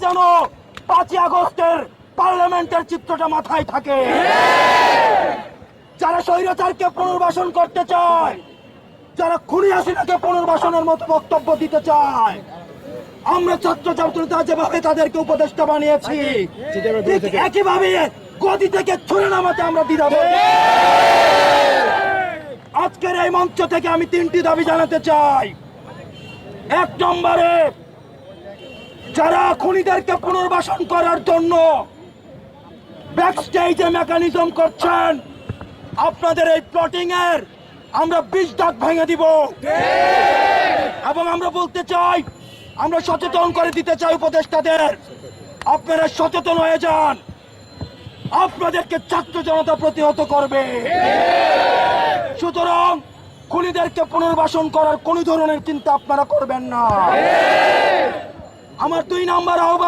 যেন 5ই আগস্টের পার্লামেন্টের চিত্রটা মাথায় থাকে। যারা স্বৈরাচারকে পুনর্বাসন করতে চায়, যারা খুনি হাসিনাকে পুনর্বাসনের মতো বক্তব্য দিতে চায়, আমরা ছাত্র ছাত্রীরা যেভাবে তাদেরকে উপদেষ্টা বানিয়েছি, ঠিক একইভাবে গদি থেকে ছুড়ে নামাতে আমরা দ্বিধাবোধ। আজকের এই মঞ্চ থেকে আমি 3টি দাবি জানাতে চাই। 1 নম্বরে, যারা খুনিদেরকে পুনর্বাসন করার জন্য ব্যাকস্টেজে মেকানিজম করছেন, আপনাদের এই প্লটিং এর আমরা 20 দাগ ভেঙে দিব। এবং আমরা বলতে চাই, আমরা সচেতন করে দিতে চাই উপদেষ্টাদের, আপনারা সচেতন হয়ে যান, আপনাদেরকে ছাত্র জনতা প্রতিহত করবে। সুতরাং খুনিদেরকে পুনর্বাসন করার কোন ধরনের চিন্তা আপনারা করবেন না। আমার 2 নম্বর আহ্বান,